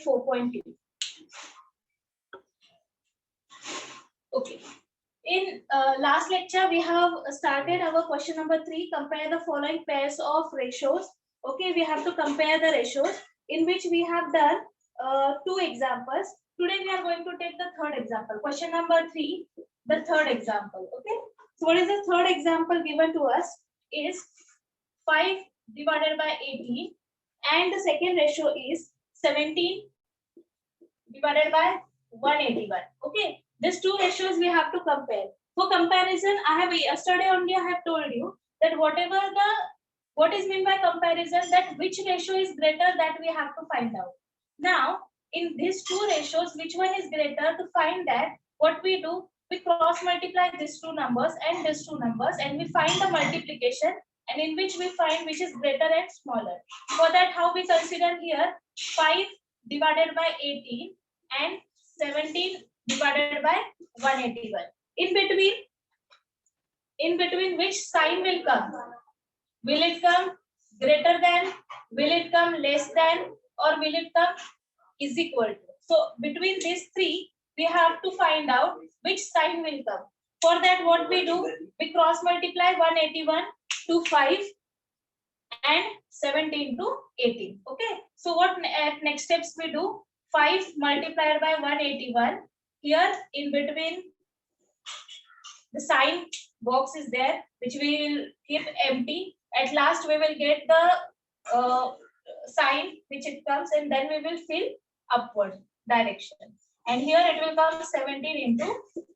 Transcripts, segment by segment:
4.2. Okay. In last lecture, we have started our question number 3. Compare the following pairs of ratios. Okay, we have to compare the ratios, in which we have done 2 examples. Today we are going to take the third example. Question number 3, the third example. Okay. So what is the third example given to us is 5 divided by 18, and the second ratio is 17 divided by 181. Okay. These two ratios we have to compare. For comparison, I have yesterday only I have told you that what is meant by comparison, that which ratio is greater, that we have to find out. Now, in these two ratios, which one is greater, to find that, what we do, we cross multiply these two numbers and these two numbers, and we find the multiplication, and in which we find which is greater and smaller. For that, how we consider here 5 divided by 18 and 17 divided by 181. In between which sign will come? Will it come greater than, will it come less than, or will it come is equal to? So between these three, we have to find out which sign will come. For that, what we do? We cross multiply 181 to 5 and 17 to 18. Okay. So what next steps we do? 5 multiplied by 181. Here in between the sign box is there, which we will keep empty. At last we will get the sign which it comes, and then we will fill upward direction. And here it will come 17 into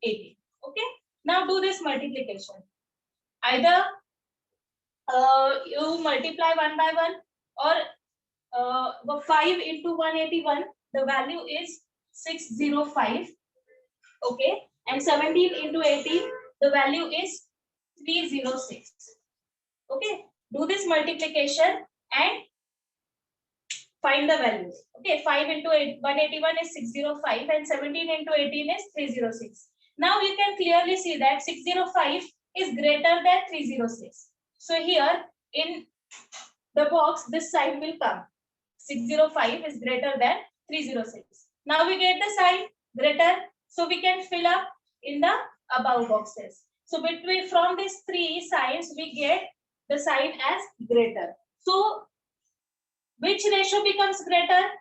18. Okay. Now do this multiplication. Either you multiply 1 by 1, or 5 into 181, the value is 605. Okay, and 17 into 18, the value is 306. Okay, do this multiplication and find the values. Okay, 5 into 181 is 605, and 17 into 18 is 306. Now you can clearly see that 605 is greater than 306. So here in the box, this sign will come. 605 is greater than 306. Now we get the sign greater, so we can fill up in the above boxes. So from these three signs, we get the sign as greater. So which ratio becomes greater?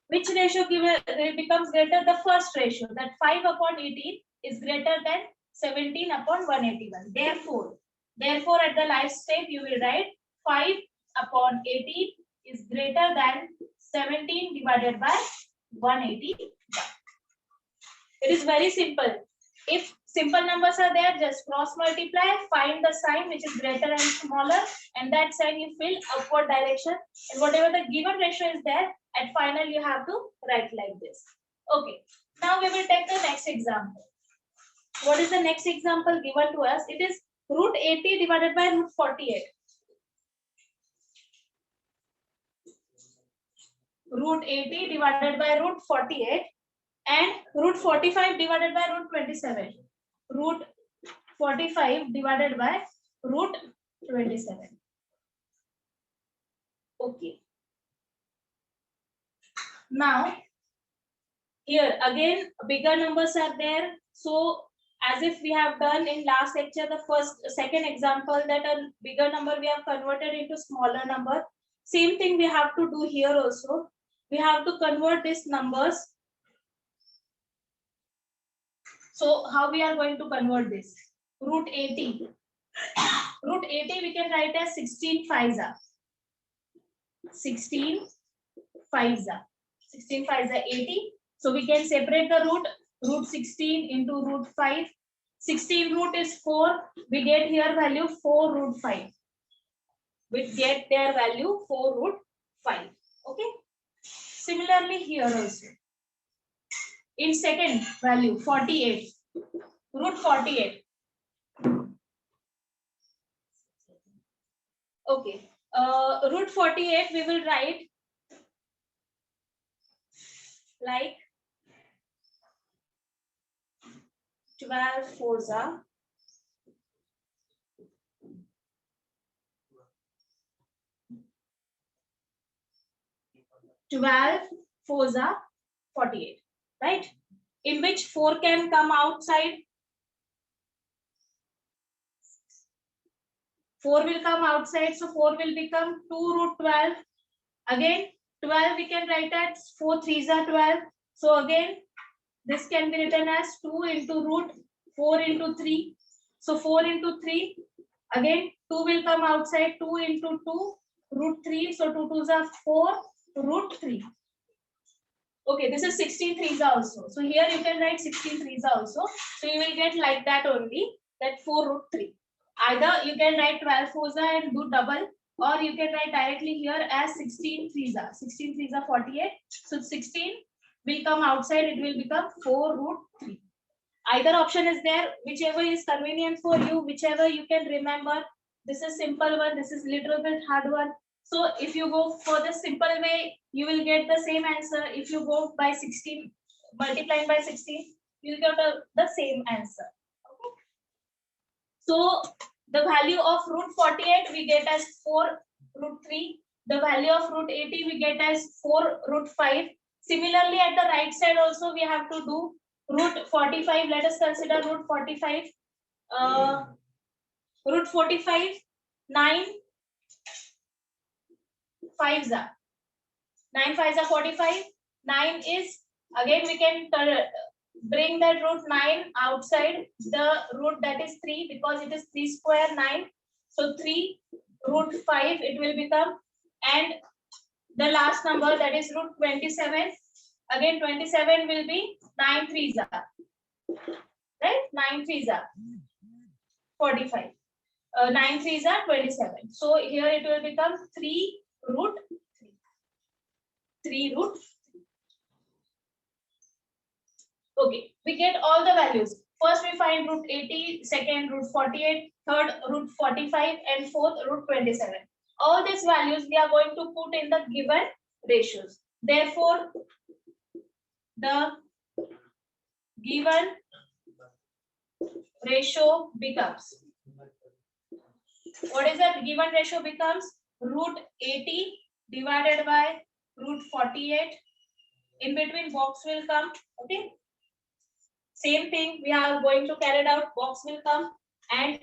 Which ratio becomes greater? The first ratio, that 5 upon 18 is greater than 17 upon 181. Therefore, at the last step, you will write 5 upon 18 is greater than 17 divided by 181. It is very simple. If simple numbers are there, just cross multiply, find the sign which is greater and smaller, and that sign you fill upward direction, and whatever the given ratio is there, at final you have to write like this. Okay. Now we will take the next example. What is the next example given to us? It is root 80 divided by root 48. Root 80 divided by root 48 and root 45 divided by root 27. Root 45 divided by root 27. Okay. Now, here again bigger numbers are there. So as if we have done in last lecture, the second example, that a bigger number we have converted into smaller number. Same thing we have to do here also. We have to convert these numbers. So how we are going to convert this? Root 80. Root 80 we can write as 16 5s. 16 5s. 16 5s 80. So we can separate the root. Root 16 into root 5. 16 root is 4. We get here value 4 root 5. We get their value 4 root 5. Okay. Similarly here also. In second value 48. Root 48. Okay. Root 48 we will write like 12 4s. 12 fours are 48, right? In which 4 can come outside. 4 will come outside, so 4 will become 2 root 12. Again, 12 we can write as 4 3s are 12. So again, this can be written as 2 into root 4 into 3. So 4 into 3. Again, 2 will come outside. 2 into 2 root 3. So 2 2s are 4 root 3. Okay, this is 16 threes also. So here you can write 16 threes also. So you will get like that only, that 4 root 3. Either you can write 12 fours and do double, or you can write directly here as 16 threes are. 16 threes are 48. So 16 will come outside, it will become 4 root 3. Either option is there, whichever is convenient for you, whichever you can remember. This is simple one, this is little bit hard one. So if you go for the simple way, you will get the same answer. If you go by 16, multiplying by 16, you will get the same answer. Okay. So the value of root 48 we get as 4 root 3. The value of root 80 we get as 4 root 5. Similarly, at the right side also we have to do root 45. Let us consider root 45. Root 45, 9 5s are 9 5s are 45. 9 is, again we can bring that root 9 outside the root, that is 3, because it is 3 square 9. So 3 root 5 it will become, and the last number, that is root 27. Again 27 will be 9 3s are, right? 9 3s are 45. 9 3s are 27. So here it will become 3 root 3. 3 root 3. Okay, we get all the values. First we find root 80, second root 48, third root 45, and fourth root 27. All these values we are going to put in the given ratios. Therefore, the given ratio becomes, what is that given ratio becomes? Root 80 divided by root 48. In between box will come. Okay. Same thing we are going to carry out, box will come, and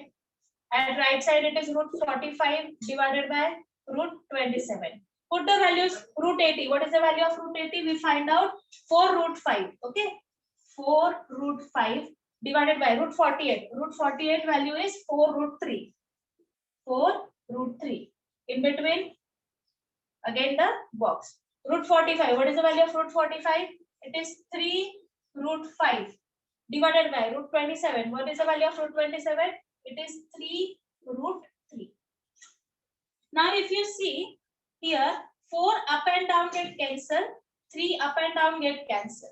at right side it is root 45 divided by root 27. Put the values. Root 80. What is the value of root 80? We find out 4 root 5. Okay. 4 root 5 divided by root 48. Root 48 value is 4 root 3. 4 root 3. In between, again the box. Root 45. What is the value of root 45? It is 3 root 5 divided by root 27. What is the value of root 27? It is 3 root 3. Now if you see here, 4 up and down get cancelled, 3 up and down get cancelled.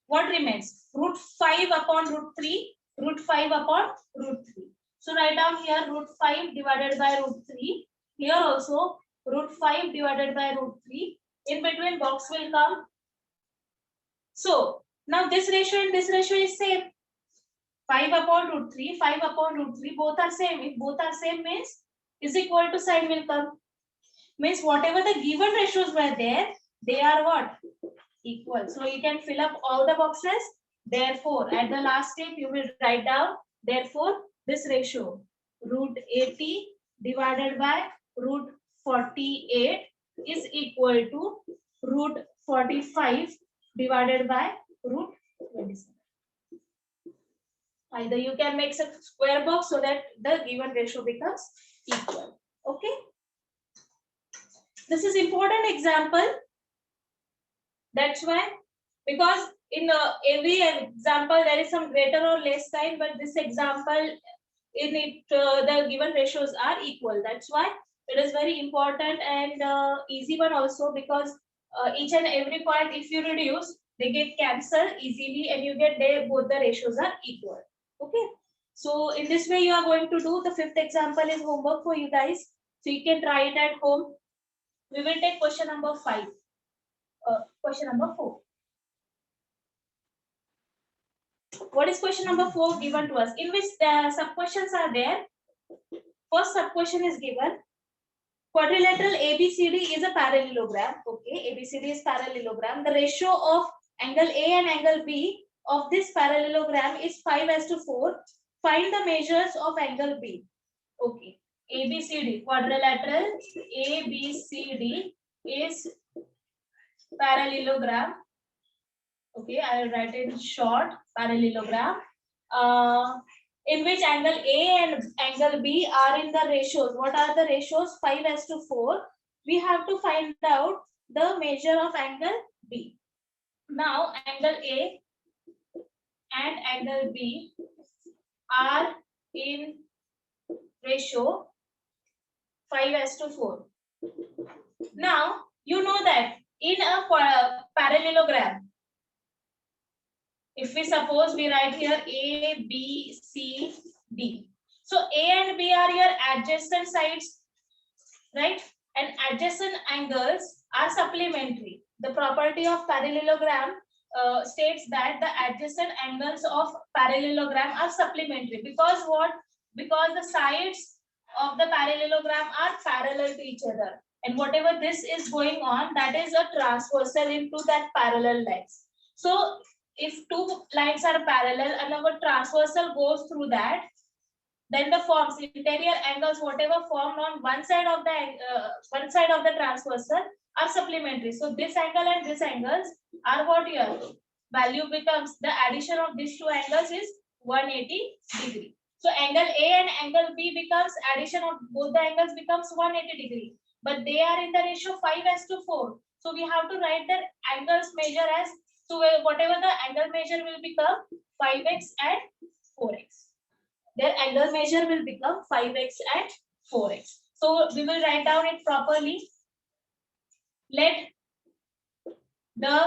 What remains? Root 5 upon root 3, root 5 upon root 3. So write down here root 5 divided by root 3. Here also root 5 divided by root 3. In between box will come. So now this ratio and this ratio is same. 5 upon root 3, 5 upon root 3, both are same. If both are same means is equal to sign will come. Means whatever the given ratios were there, they are what? Equal. So you can fill up all the boxes. Therefore, at the last step, you will write down, therefore, this ratio, root 80 divided by root 48 is equal to root 45 divided by root 27. Either you can make a square box so that the given ratio becomes equal. Okay. This is important example. That's why, because in every example there is some greater or less sign, but this example in it the given ratios are equal. That's why it is very important and easy one also, because each and every point if you reduce, they get cancelled easily and you get there both the ratios are equal. Okay. So in this way you are going to do. The fifth example is homework for you guys. So you can try it at home. We will take question number 5. Question number 4. What is question number 4 given to us? In which sub questions are there? First sub question is given. Quadrilateral ABCD is a parallelogram. Okay, ABCD is parallelogram. The ratio of angle A and angle B of this parallelogram is 5:4. Find the measures of angle B. Okay, ABCD, quadrilateral ABCD is parallelogram. Okay, I will write it in short, parallelogram. In which angle A and angle B are in the ratios. What are the ratios? 5:4. We have to find out the measure of angle B. Now, angle A and angle B are in ratio 5:4. Now, you know that in a parallelogram, if we suppose we write here A, B, C, D. So A and B are your adjacent sides, right? And adjacent angles are supplementary. The property of parallelogram states that the adjacent angles of parallelogram are supplementary. Because what? Because the sides of the parallelogram are parallel to each other. And whatever this is going on, that is a transversal into that parallel lines. So if two lines are parallel and our transversal goes through that, then the forms interior angles whatever formed on one side of the transversal are supplementary. So this angle and this angles are what your value becomes. The addition of these two angles is 180 degree. So angle A and angle B becomes addition of both the angles becomes 180 degree. But they are in the ratio 5:4. So we have to write the angles measure as, so whatever the angle measure will become 5x and 4x. Their angle measure will become 5x and 4x. So we will write down it properly. Let the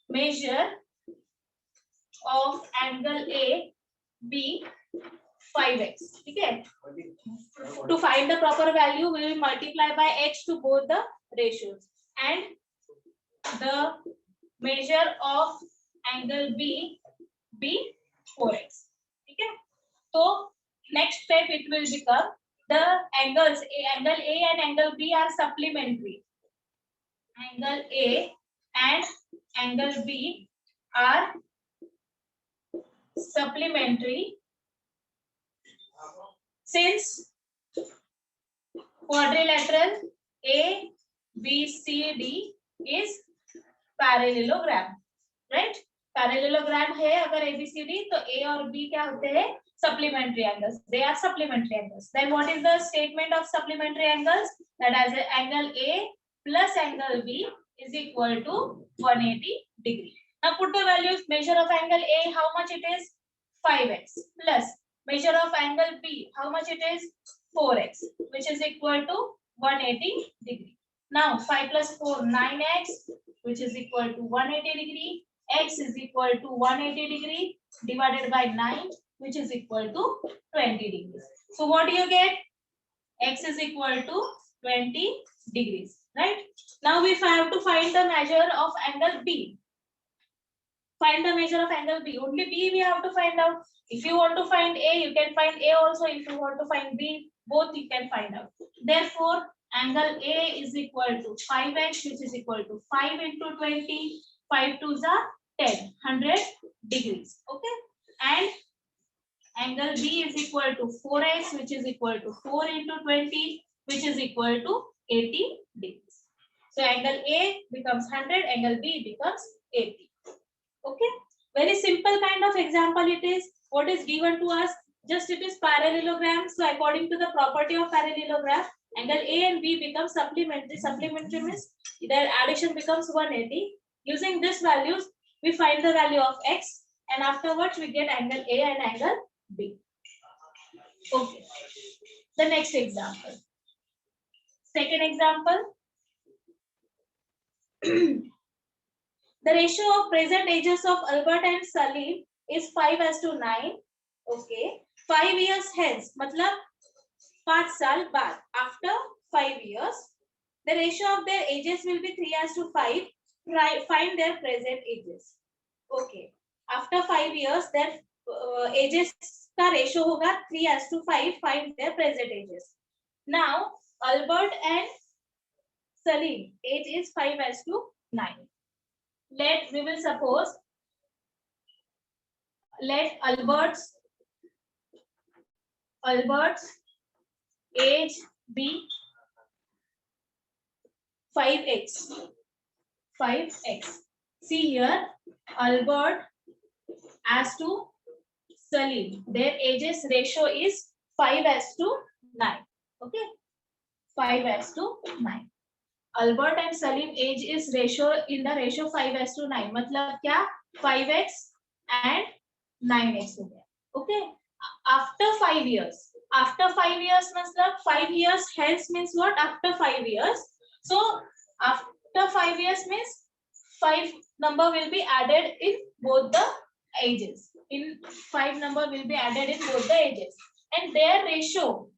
measure of angle A be 5x. Okay. To find the proper value, we will multiply by x to both the ratios. And the measure of angle B be 4x. Okay. So next step it will become the angles angle A and angle B are supplementary. Angle A and angle B are supplementary since quadrilateral A B C D is parallelogram, right? Parallelogram है अगर ABCD तो A और B क्या होते हैं supplementary angles. They are supplementary angles. Then what is the statement of supplementary angles? That as angle A plus angle B is equal to 180 degree. Now put the values. Measure of angle A, how much it is? 5x plus measure of angle B, how much it is? 4x, which is equal to 180 degree. Now 5 plus 4, 9x, which is equal to 180 degree. X is equal to 180 degree divided by 9, which is equal to 20 degrees. So what do you get? X is equal to 20 degrees, right? Now we have to find the measure of angle B. Find the measure of angle B. Only B we have to find out. If you want to find A, you can find A also. If you want to find B, both you can find out. Therefore, angle A is equal to 5x, which is equal to 5 into 20. 5 2s are 10, 100 degrees. Okay. And angle B is equal to 4x, which is equal to 4 into 20, which is equal to 80 degrees. So angle A becomes 100, angle B becomes 80. Okay. Very simple kind of example it is. What is given to us? Just it is parallelogram. So according to the property of parallelogram, angle A and B become supplementary. Supplementary means their addition becomes 180. Using these values, we find the value of x, and afterwards we get angle A and angle B. Okay. The next example. Second example. The ratio of present ages of Albert and Salim is 5:9. Okay. 5 years hence, मतलब 5 साल बाद. After 5 years, the ratio of their ages will be 3:5. Find their present ages. Okay. After 5 years, their ages का ratio होगा 3:5. Find their present ages. Now, Albert and Salim, age is 5:9. We will suppose, let Albert's age be 5x. 5x. See here, Albert as to Salim, their ages ratio is 5:9. Okay, 5:9. Albert and Salim age is ratio in the ratio 5:9. मतलब क्या? 5x and 9x हो गया. Okay. After 5 years. After 5 years मतलब 5 years hence means what? After 5 years. So after 5 years means 5 number will be added in both the ages. In 5 number will be added in both the ages. And their ratio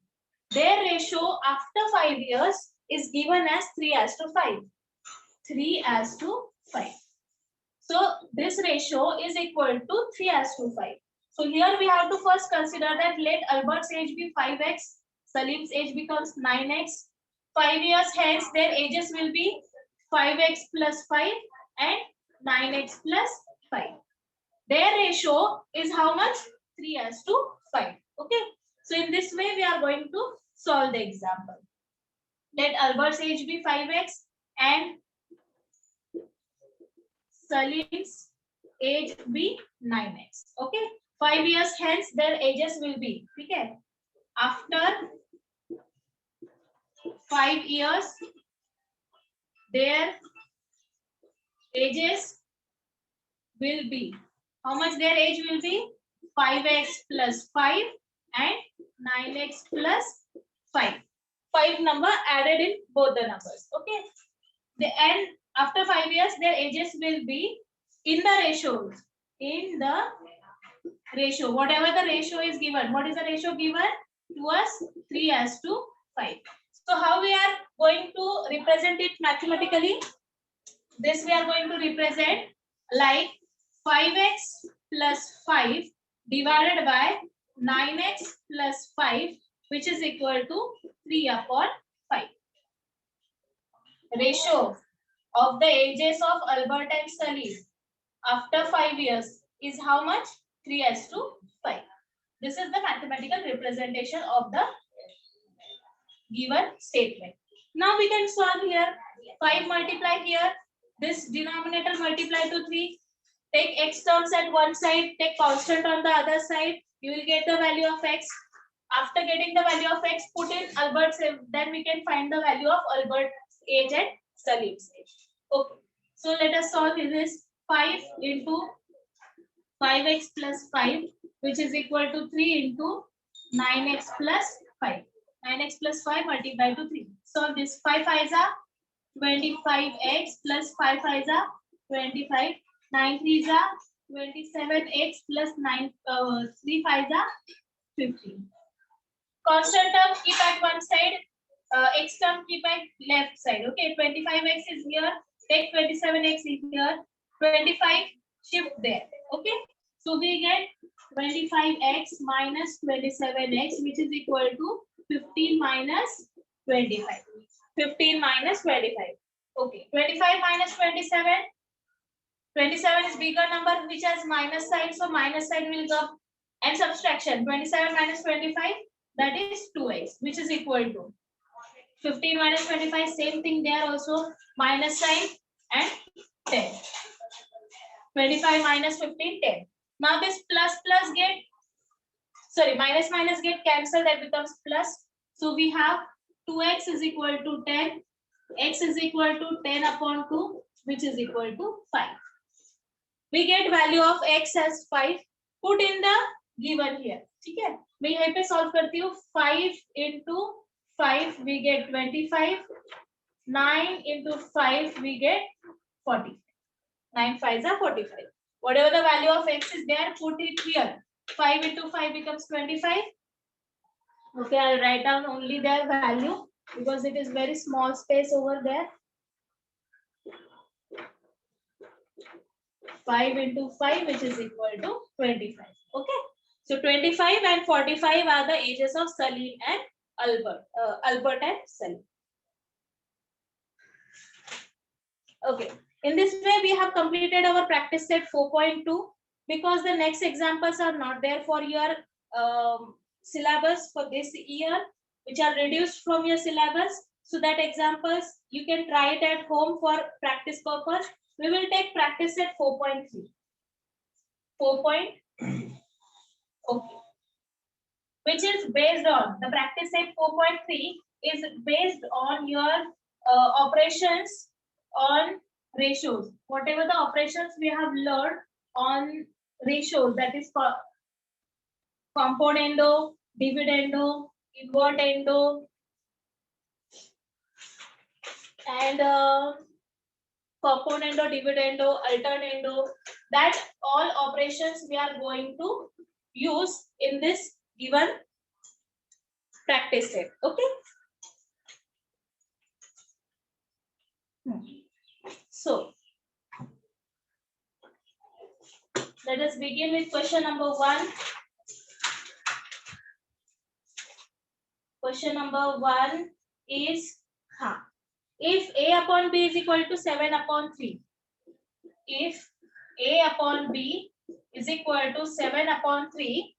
after 5 years is given as 3:5. 3:5. So this ratio is equal to 3:5. So here we have to first consider that let Albert's age be 5x, Salim's age becomes 9x. 5 years hence their ages will be 5x plus 5 and 9x plus 5. Their ratio is how much? 3:5. Okay. So in this way we are going to solve the example. Let Albert's age be 5x and Salim's age be 9x. Okay. 5 years hence their ages will be. Okay. After 5 years their ages will be. How much their age will be? 5x plus 5 and 9x plus 5. 5 number added in both the numbers. Okay. And after 5 years, their ages will be in the ratio. In the ratio. Whatever the ratio is given. What is the ratio given to us? 3:5. So how we are going to represent it mathematically? This we are going to represent like 5x plus 5 divided by 9x plus 5, which is equal to 3/5. Ratio of the ages of Albert and Salim after 5 years is how much? 3:5. This is the mathematical representation of the given statement. Now we can solve here. 5 multiply here. This denominator multiply to 3. Take x terms at one side, take constant on the other side. You will get the value of x. After getting the value of x, put in Albert's, then we can find the value of Albert's age and Salim's age. Okay. So let us solve this. 5 into 5x plus 5, which is equal to 3 into 9x plus 5. 9x plus 5 multiplied to 3. So this 5 5s are 25x plus 5 5s are 25. 9 3s are 27x plus 9 3 5s are 15. Constant term keep at one side, x term keep at left side. Okay, 25x is here, take 27x is here, 25 shift there. Okay, so we get 25x minus 27x, which is equal to 15 minus 25. 15 minus 25. Okay, 25 minus 27. 27 is bigger number which has minus sign, so minus sign will come. And subtraction, 27 minus 25, that is 2x, which is equal to 15 minus 25, same thing there also, minus sign and 10. 25 minus 15, 10. Now this plus plus get, sorry, minus minus get cancelled, that becomes plus. So we have 2x is equal to 10, x is equal to 10 upon 2, which is equal to 5. We get value of x as 5. Put in the given here. ठीक है, मैं यहाँ पे solve करती हूँ. 5 into 5 we get 25. 9 into 5 we get 40. 9 5s are 45. Whatever the value of x is there, put it here. 5 into 5 becomes 25. Okay, I'll write down only their value because it is very small space over there. 5 into 5, which is equal to 25. Okay. So 25 and 45 are the ages of Salim and Albert and Sally. Okay. In this way, we have completed our practice set 4.2. Because the next examples are not there for your syllabus for this year, which are reduced from your syllabus. So that examples, you can try it at home for practice purpose. We will take practice set 4.3. 4. Okay. Which is based on, the practice set 4.3 is based on your operations on ratios. Whatever the operations we have learned on ratios, that is componendo, dividendo, invertendo, and componendo, dividendo, alternando, that all operations we are going to use in this given practice set. Okay. So let us begin with question number 1. Question number 1 is, if A upon B is equal to 7 upon 3, if A upon B is equal to 7 upon 3,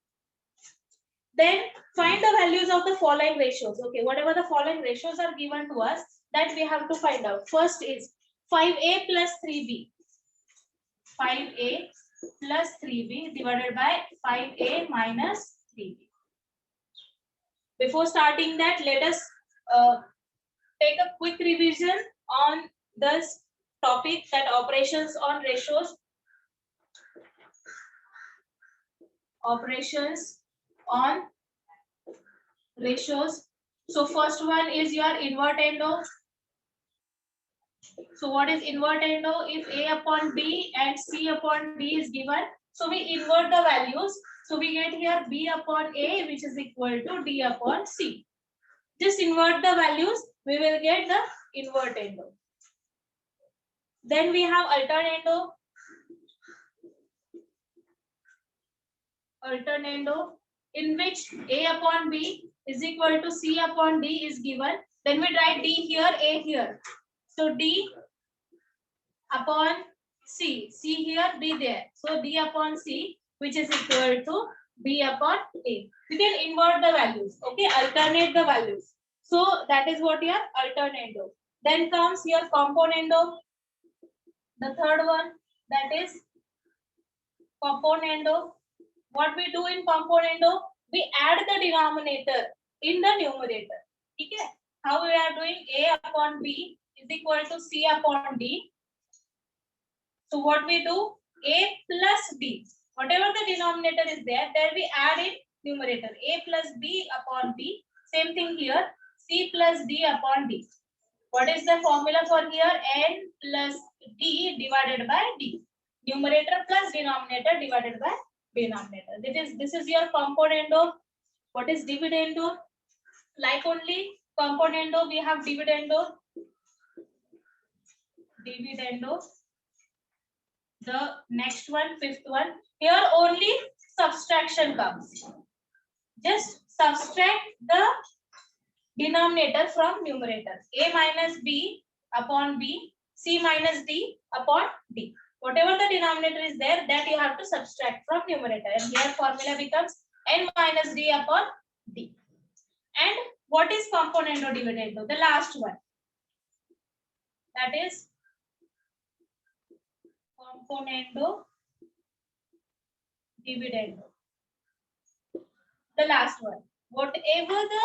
then find the values of the following ratios. Okay, whatever the following ratios are given to us, that we have to find out. First is 5A plus 3B. 5A plus 3B divided by 5A minus 3B. Before starting that, let us take a quick revision on this topic, that operations on ratios. Operations on ratios. So first one is your invertendo. So what is invertendo? If A upon B and C upon D is given, so we invert the values. So we get here B upon A, which is equal to D upon C. Just invert the values, we will get the invertendo. Then we have alternando. Alternando, in which A upon B is equal to C upon D is given. Then we write D here, A here. So D upon C. C here, D there. So D upon C, which is equal to B upon A. You can invert the values. Okay, alternate the values. So that is what your alternando. Then comes your componendo. The third one, that is componendo. What we do in componendo, we add the denominator in the numerator. Okay? How we are doing? A upon B is equal to C upon D. So what we do? A plus B. Whatever the denominator is there we add in numerator. A plus B upon B. Same thing here. C plus D upon D. What is the formula for here? N plus D divided by D. Numerator plus denominator divided by denominator. This is your componendo. What is dividendo? Like only componendo, we have dividendo. Dividendo. The next one, fifth one. Here only subtraction comes. Just subtract the denominator from numerator. A minus B upon B, C minus D upon D. Whatever the denominator is there, that you have to subtract from numerator. And here formula becomes N minus D upon D. And what is componendo dividendo? The last one. That is componendo dividendo. The last one. Whatever the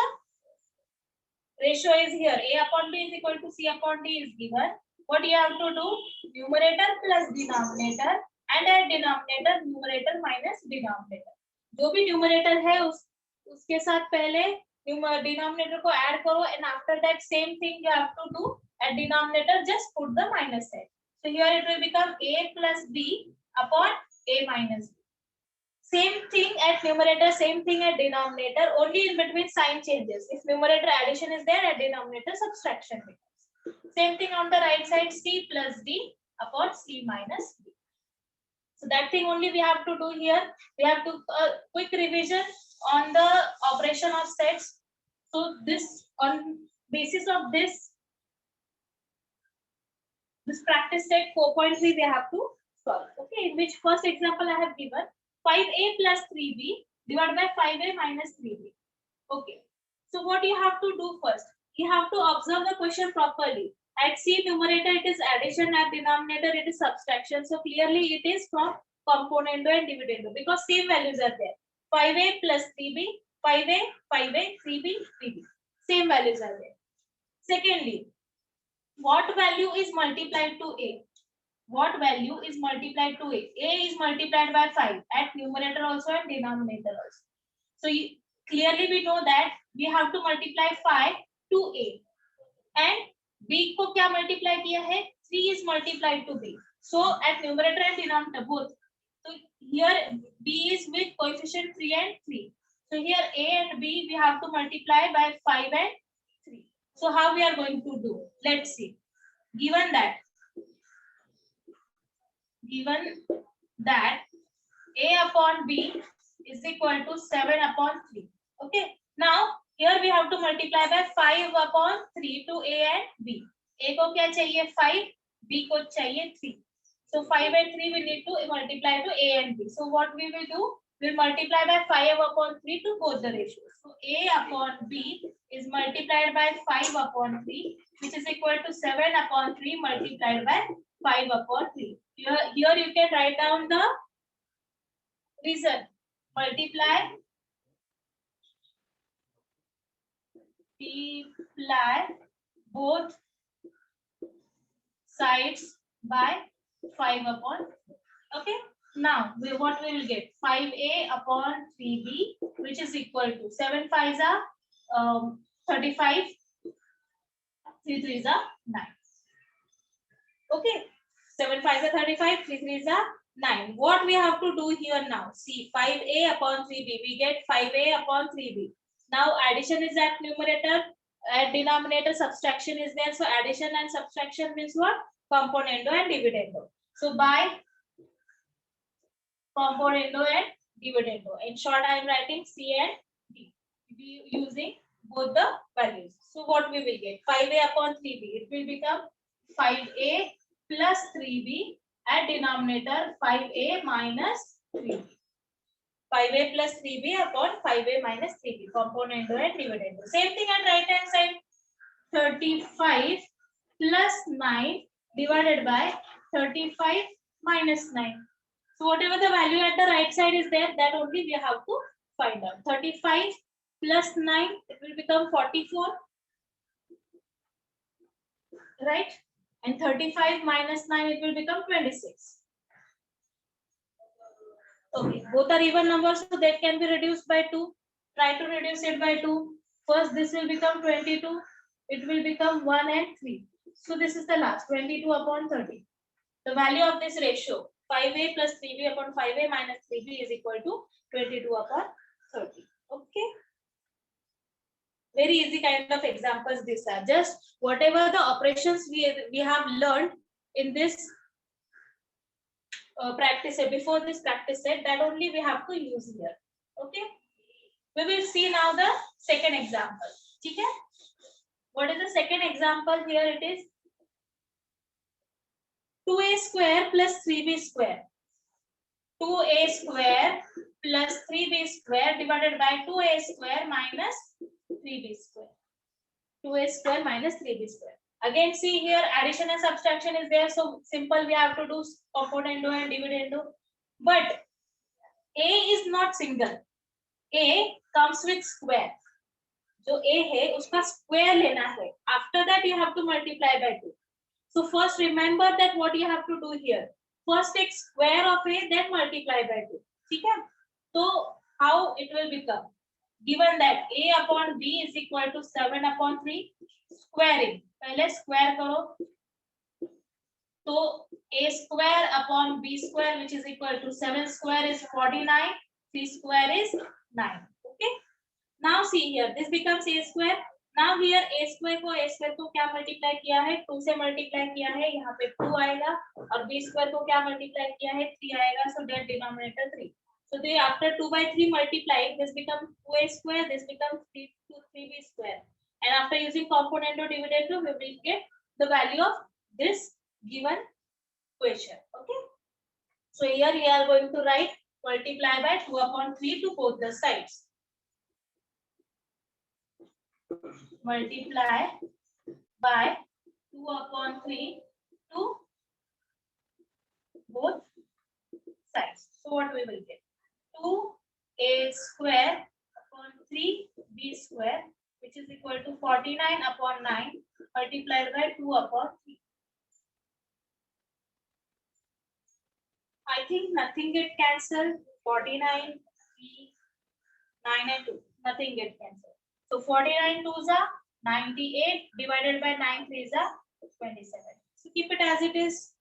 ratio is here, A upon B is equal to C upon D is given. What you have to do? Numerator plus denominator, and at denominator numerator minus denominator. जो भी numerator है उसके साथ पहले denominator को add करो, and after that same thing you have to do at denominator, just put the minus sign. So here it will become A plus B upon A minus B. Same thing at numerator, same thing at denominator, only in between sign changes. If numerator addition is there, at denominator subtraction becomes. Same thing on the right side, C plus D upon C minus D. So that thing only we have to do here. We have to quick revision on the operation of sets. So this, on basis of this practice set 4.3 they have to solve. Okay, in which first example I have given 5a plus 3b divided by 5a minus 3b. Okay, so what you have to do first, you have to observe the question properly. At C numerator it is addition, at denominator it is subtraction. So clearly it is from componendo and dividendo because same values are there. 5a plus 3b, 5a, 5a, 3b, 3b. Same values are there. Secondly, what value is multiplied to a? What value is multiplied to a? A is multiplied by 5 at numerator also and denominator also. So clearly we know that we have to multiply 5 to a. And b को क्या multiply किया है? 3 is multiplied to b. So at numerator and denominator both. So here b is with coefficient 3 and 3. So here a and b we have to multiply by 5 and 3. So how we are going to do? Let's see. Given that a upon b is equal to 7 upon 3. Okay. Now here we have to multiply by 5 upon 3 to a and b. A को क्या चाहिए 5, b को चाहिए 3. So 5 and 3 we need to multiply to a and b. So what we will do? We'll multiply by 5 upon 3 to both the ratios. So a upon b is multiplied by 5 upon 3, which is equal to 7 upon 3 multiplied by 5 upon 3. Here you can write down the reason. Multiply both sides by 5 upon. Okay. Now what we will get? 5a upon 3b, which is equal to 7 5s are 35, 3 3s are 9. Okay. 7 5s are 35, 3 3s are 9. What we have to do here now? See, 5a upon 3b. We get 5a upon 3b. Now addition is at numerator, at denominator subtraction is there. So addition and subtraction means what? Componendo and dividendo. So by componendo and dividendo. In short, I am writing C and D. We using both the values. So what we will get? 5a upon 3b. It will become 5a plus 3b at denominator 5a minus 3b. 5a plus 3b upon 5a minus 3b. Componendo and dividendo. Same thing at right hand side. 35 plus 9 divided by 35 minus 9. So whatever the value at the right side is there, that only we have to find out. 35 plus 9, it will become 44. Right? And 35 minus 9, it will become 26. Okay, both are even numbers, so that can be reduced by 2. Try to reduce it by 2. First, this will become 22. It will become 1 and 3. So this is the last, 22 upon 30. The value of this ratio, 5a plus 3b upon 5a minus 3b is equal to 22 upon 30. Okay. Very easy kind of examples these are. Just whatever the operations we have learned in this practice set, before this practice set, that only we have to use here. Okay. We will see now the second example. Okay. What is the second example? Here it is 2a square plus 3b square. 2a square plus 3b square divided by 2a square minus 3b square. 2a square minus 3b square. Again, see here addition and subtraction is there. So simple, we have to do componendo and dividendo. But a is not single. A comes with square. जो a है उसका square लेना है. After that you have to multiply by 2. So first remember that what you have to do here. First take square of a, then multiply by 2. ठीक है? So how it will become? Given that a upon b is equal to 7 upon 3, squaring. पहले square करो. So a square upon b square, which is equal to 7 square is 49, 3 square is 9. Okay. Now see here, this becomes a square. Now here a square को क्या multiply किया है? 2 से multiply किया है. यहाँ पे 2 आएगा और b square को क्या multiply किया है? 3 आएगा. So that denominator 3. So they after 2 by 3 multiplying, this becomes 2a square, this becomes 3b square. And after using component or dividend, we will get the value of this given question. Okay. So here we are going to write multiply by 2 upon 3 to both the sides. Multiply by 2 upon 3 to both sides. So what we will get? 2a square upon 3b square, which is equal to 49 upon 9 multiplied by 2 upon 3. I think nothing get cancelled. 49, 3, 9 and 2. Nothing get cancelled. So 49 2s are 98 divided by 9 3s are 27. So keep it as it is.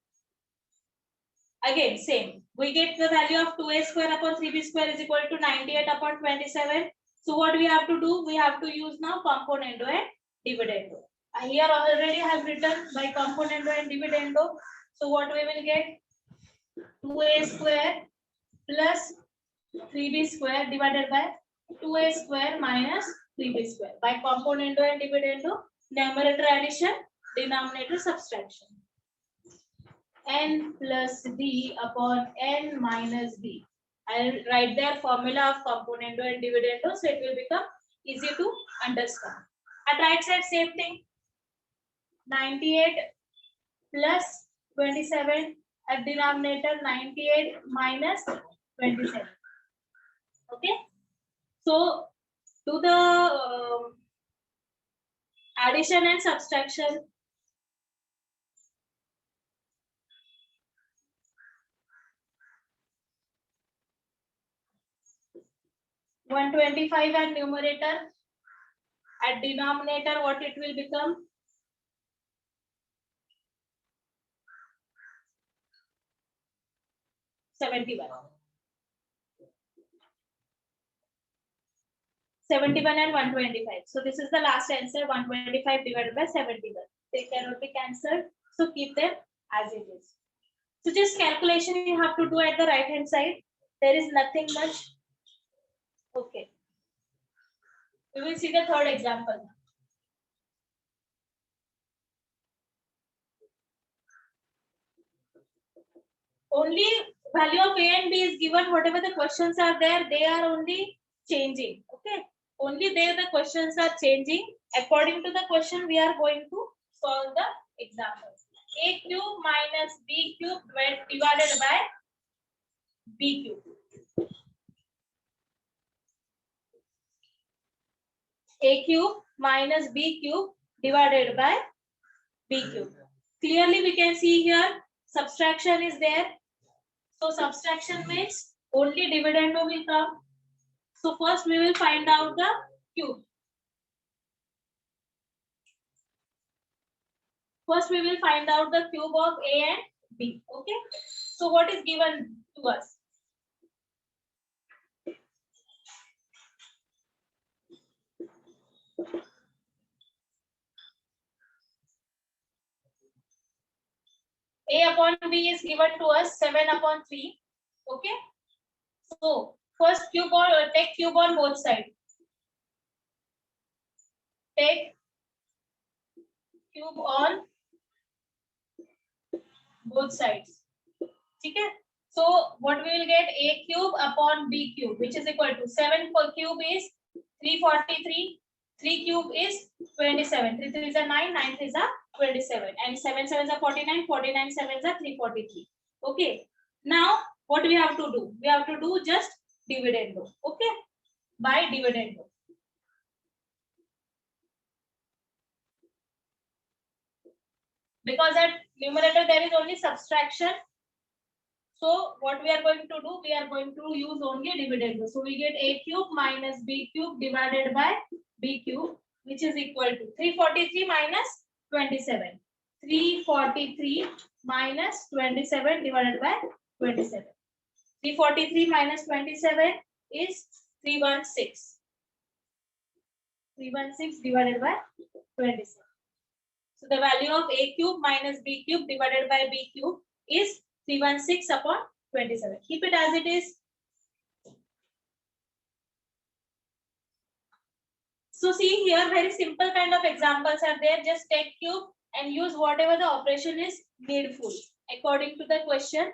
Again, same. We get the value of 2a square upon 3b square is equal to 98 upon 27. So what we have to do? We have to use now componendo and dividendo. Here already I have written by componendo and dividendo. So what we will get? 2a square plus 3b square divided by 2a square minus 3b square. By componendo and dividendo, numerator addition, denominator subtraction. N plus d upon n minus d. I'll write their formula of componendo and dividendo, so it will become easy to understand. At right side, same thing. 98 plus 27 at denominator, 98 minus 27. Okay. So do the addition and subtraction. 125 at numerator, at denominator what it will become? 71. 71 and 125. So this is the last answer, 125 divided by 71. They cannot be cancelled. So keep them as it is. So just calculation you have to do at the right hand side. There is nothing much. Okay. We will see the third example. Only value of A and B is given. Whatever the questions are there, they are only changing. Okay. Only there the questions are changing. According to the question, we are going to solve the examples. A cube minus B cube divided by B cube. A cube minus B cube divided by B cube. Clearly we can see here subtraction is there. So subtraction means only dividendo will come. So first we will find out the cube. First we will find out the cube of A and B. Okay. So what is given to us? A upon B is given to us 7 upon 3. Okay. So first cube on take cube on both sides. Take cube on both sides. Okay. So what we will get? A cube upon B cube, which is equal to 7 per cube is 343. 3 cube is 27. 3 3 is a 9. 9 3 is a 27. And 7 7 is a 49. 49 7 is a 343. Okay. Now what we have to do? We have to do just dividendo. Okay. By dividendo. Because at numerator there is only subtraction. So what we are going to do? We are going to use only dividendo. So we get A cube minus B cube divided by B cube, which is equal to 343 minus 27. 343 minus 27 divided by 27. 343 minus 27 is 316. 316 divided by 27. So the value of A cube minus B cube divided by B cube is 316 upon 27. Keep it as it is. So see here, very simple kind of examples are there. Just take cube and use whatever the operation is needful according to the question.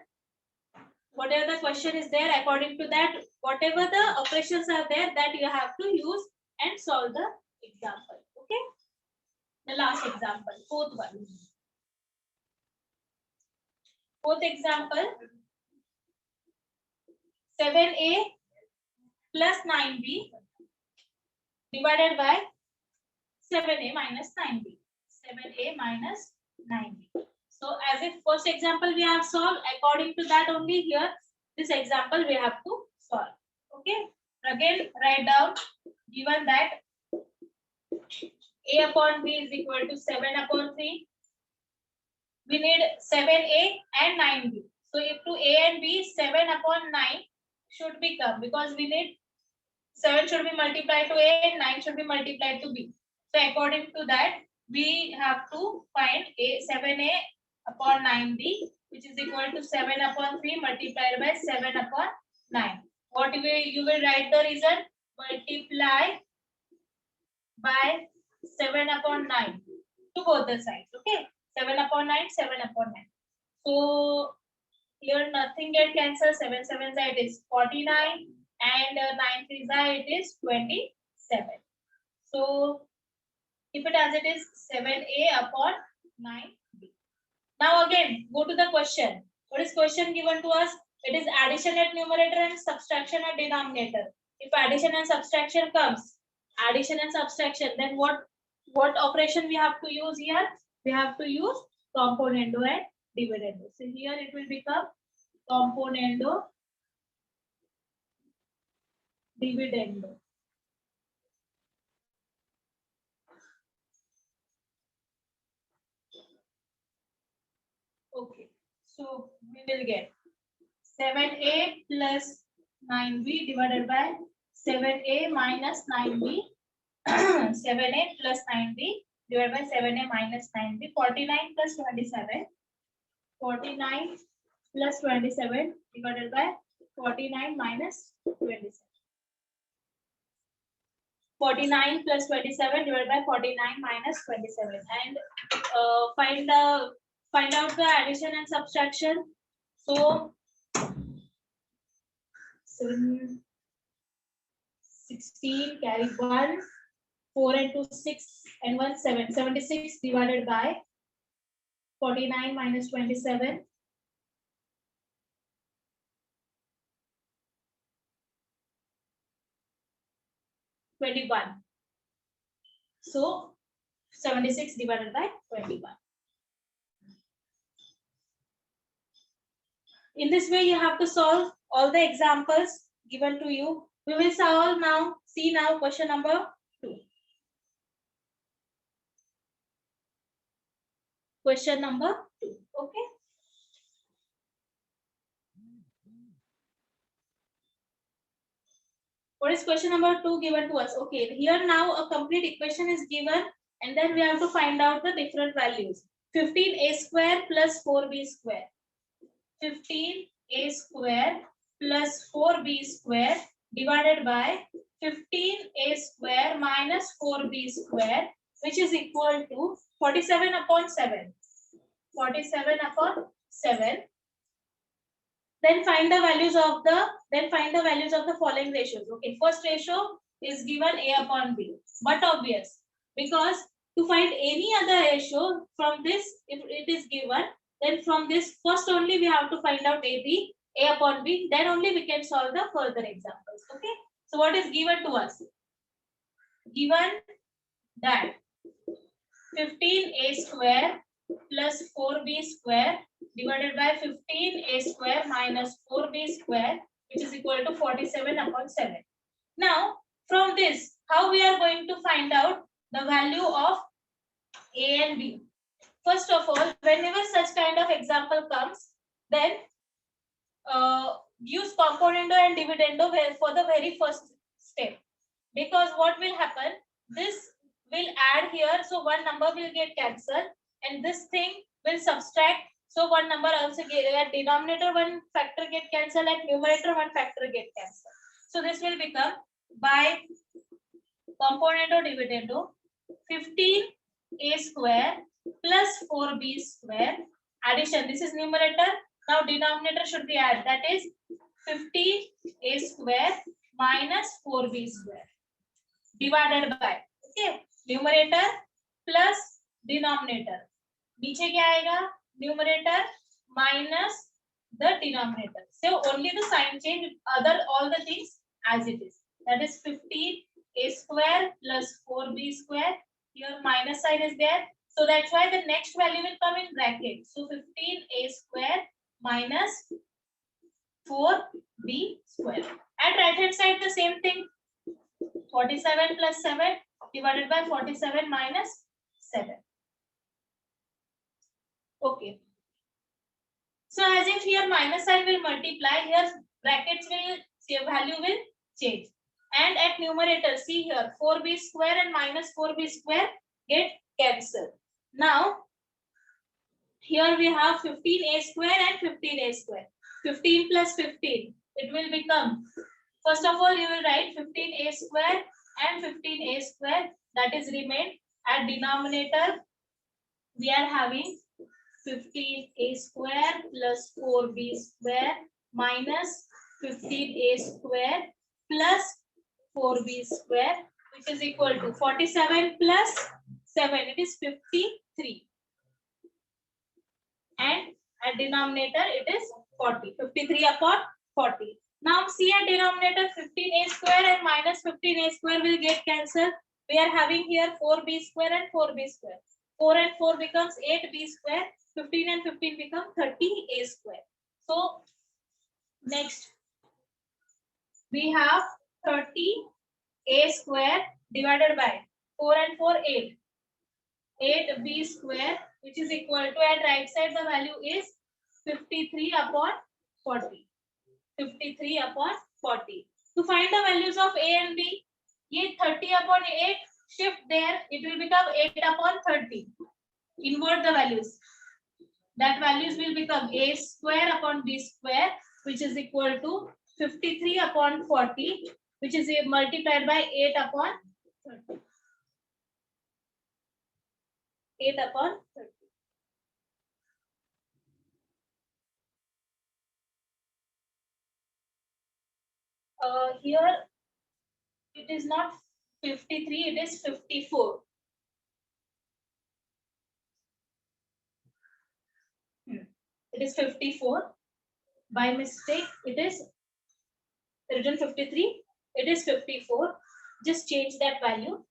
Whatever the question is there, according to that, whatever the operations are there, that you have to use and solve the example. Okay. The last example, fourth one. Fourth example, 7a plus 9b divided by 7a minus 9b. 7a minus 9b. So as if first example we have solved, according to that only here, this example we have to solve. Okay. Again, write down, given that a upon b is equal to 7 upon 3. We need 7a and 9b. So if to a and b, 7 upon 9 should become, because we need 7 should be multiplied to a and 9 should be multiplied to b. So according to that, we have to find a 7a upon 9b, which is equal to 7 upon 3 multiplied by 7 upon 9. What you will write the reason? Multiply by 7 upon 9 to both the sides. Okay. 7 upon 9, 7 upon 9. So here nothing get cancelled. 7 7 it is 49 and 9 3 it is 27. So keep it as it is, 7a upon 9b. Now again go to the question. What is question given to us? It is addition at numerator and subtraction at denominator. If addition and subtraction comes, then what operation we have to use here? We have to use componendo and dividendo. So here it will become componendo dividendo. Okay, so we will get 7a plus 9b divided by 7a minus 9b. 7a plus 9b divided by 7a minus 9b. 49 plus 27. 49 plus 27 divided by 49 minus 27. 49 plus 27 divided by 49 minus 27. And find out the addition and subtraction. So 16 carry 1, 4 and 2 6 and 1 7. 76 divided by 49 minus 27. 21. So 76 divided by 21. In this way, you have to solve all the examples given to you. We will solve now. See now question number 2. Question number 2. Okay. What is question number 2 given to us? Okay, here now a complete equation is given and then we have to find out the different values. 15a square plus 4b square. 15a square plus 4b square divided by 15a square minus 4b square, which is equal to 47 upon 7. 47 upon 7. Then find the values of the following ratios. Okay, first ratio is given a upon b, but obvious, because to find any other ratio from this, if it is given, then from this first only we have to find out a upon b, then only we can solve the further examples. Okay, so what is given to us? Given that 15a square plus 4b square divided by 15a square minus 4b square, which is equal to 47 upon 7. Now, from this, how we are going to find out the value of a and b? First of all, whenever such kind of example comes, then use componendo and dividendo for the very first step. Because what will happen? This will add here, so one number will get cancelled, and this thing will subtract. So one number also at denominator one factor get cancelled, and numerator one factor get cancelled. So this will become by component or dividend 15a square plus 4b square. Addition. This is numerator. Now denominator should be added. That is 15a square minus 4b square divided by. Okay. Numerator plus denominator. नीचे क्या आएगा? Numerator minus the denominator. So only the sign change. Other all the things as it is. That is 15a square plus 4b square. Here minus sign is there. So that's why the next value will come in bracket. So 15a square minus 4b square. At right hand side the same thing. 47 plus 7 divided by 47 minus 7. Okay. So as if here minus sign will multiply, here brackets will value will change. And at numerator, see here 4b square and minus 4b square get cancelled. Now here we have 15a square and 15a square. 15 plus 15, it will become, first of all you will write 15a square and 15a square, that is remain. At denominator we are having 15a square plus 4b square minus 15a square plus 4b square, which is equal to 47 plus 7, it is 53. And at denominator it is 40. 53 upon 40. Now see at denominator 15a square and minus 15a square will get cancelled. We are having here 4b square and 4b square. 4 and 4 becomes 8b square. 15 and 15 become 30a square. So next we have 30a square divided by 4 and 4 8. 8b square, which is equal to, at right side the value is 53 upon 40. 53 upon 40. To find the values of a and b, ye 30 upon 8 shift there, it will become 8 upon 30. Invert the values. That values will become a square upon b square, which is equal to 53 upon 40, which is multiplied by 8 upon 30. 8 upon 30. Here it is not 53, it is 54. It is 54. By mistake, it is written 53. It is 54. Just change that value.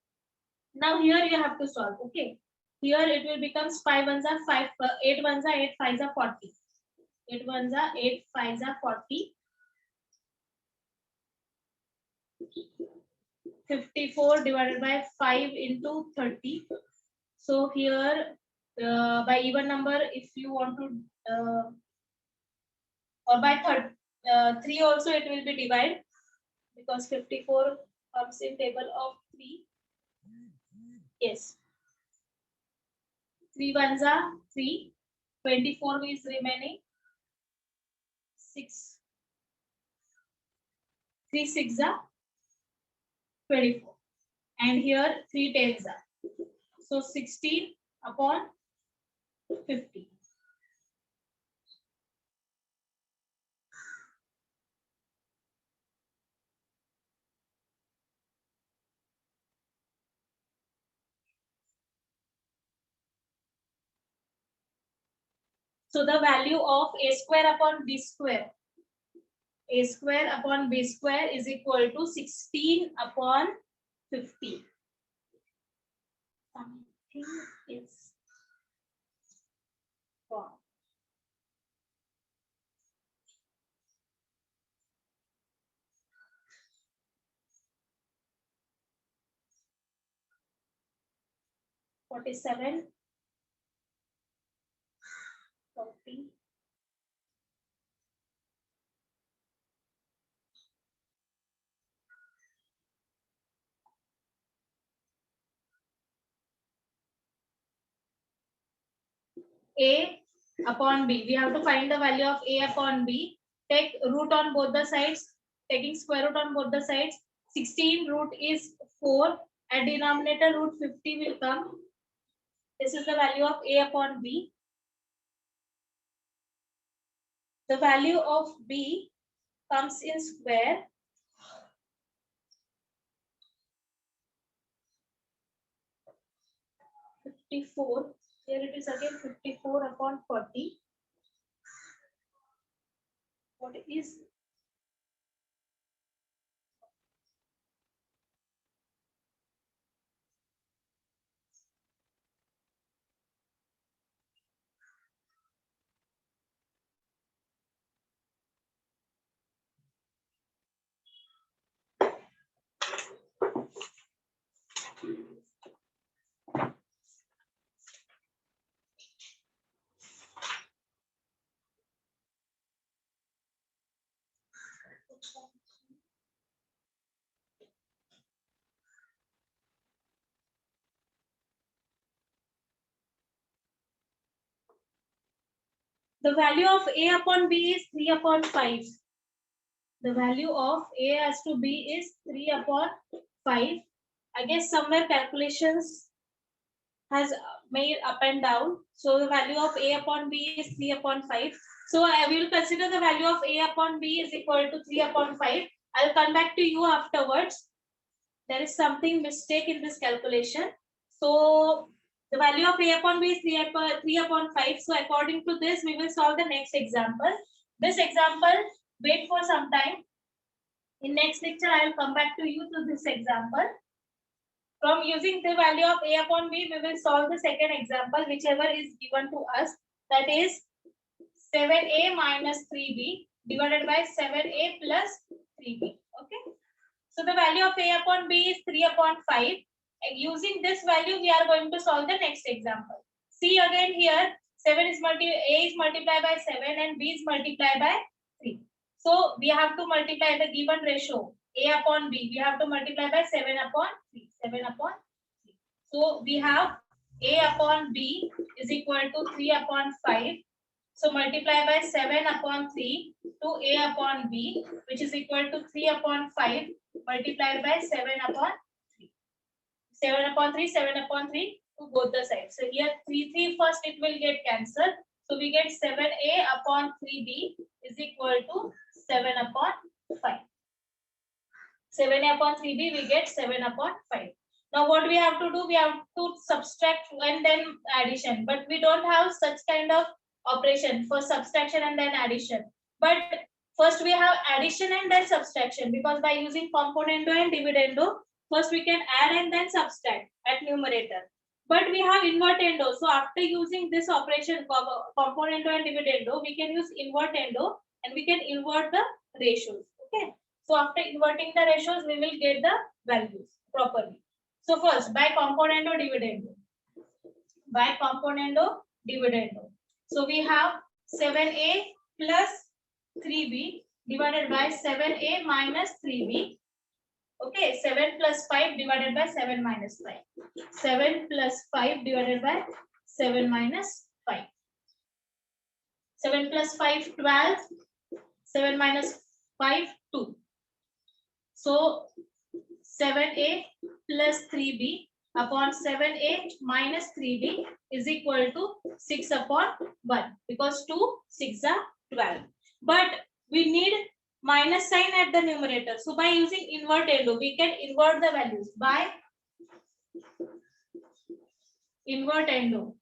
Now here you have to solve. Okay. Here it will become 5 ones are 5, 8 ones are 8, 5s are 40. 8 ones are 8, 5s are 40. 54 divided by 5 into 30. So here by even number, if you want to, or by 3 also it will be divided, because 54 comes in table of 3. Yes. 3 ones are 3. 24 is remaining. 6. 3 6 are 24. And here 3 tens are. So 16 upon 50. So the value of a square upon b square. A square upon b square is equal to 16 upon 50. Something is wrong. $47, 40. A upon b. We have to find the value of a upon b. Take root on both the sides. Taking square root on both the sides. 16 root is 4. At denominator, root 50 will come. This is the value of A upon B. The value of B comes in square. (54). Here it is again 54 upon 40. What is the value of A upon B is 3 upon 5. The value of A as to B is 3 upon 5. I guess somewhere calculations has made up and down. So the value of A upon B is 3 upon 5. So I will consider the value of A upon B is equal to 3 upon 5. I'll come back to you afterwards. There is something mistake in this calculation. So the value of A upon B is 3 upon 5. So according to this, we will solve the next example. This example, wait for some time. In next lecture, I will come back to you to this example. From using the value of A upon B, we will solve the second example, whichever is given to us. That is 7A minus 3B divided by 7A plus 3B. Okay. So the value of A upon B is 3 upon 5. And using this value, we are going to solve the next example. See again here, A is multiplied by 7 and B is multiplied by 3. So we have to multiply the given ratio A upon B. We have to multiply by 7 upon 3. 7 upon 3. So we have A upon B is equal to 3 upon 5. So multiply by 7 upon 3 to A upon B, which is equal to 3 upon 5 multiplied by 7 upon 3. 7 upon 3, 7 upon 3 to both the sides. So here 3 first it will get cancelled. So we get 7A upon 3B is equal to 7 upon 5. 7A upon 3B we get 7 upon 5. Now what we have to do? We have to subtract and then addition. But we don't have such kind of operation for subtraction and then addition. But first we have addition and then subtraction, because by using componendo and dividendo, first we can add and then subtract at numerator. But we have invertendo. So after using this operation, componendo and dividendo, we can use invertendo and we can invert the ratios. Okay. So after inverting the ratios, we will get the values properly. So first, by componendo dividendo. By componendo dividendo. So we have 7A plus 3B divided by 7A minus 3B. Okay, 7 plus 5 divided by 7 minus 5. 7 plus 5 divided by 7 minus 5. 7 plus 5, 12. 7 minus 5, 2. So 7A plus 3B upon 7A minus 3B is equal to 6 upon 1, because 2 6 are 12. But we need minus sign at the numerator. So by using invertendo, we can invert the values. By invertendo,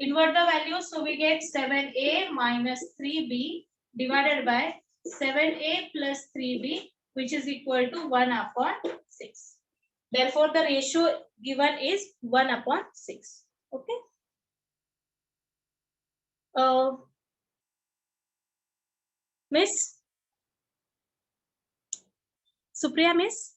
invert the values. So we get 7A minus 3B divided by 7A plus 3B, which is equal to 1 upon 6. Therefore, the ratio given is 1 upon 6. Okay. Miss Supriya, Miss.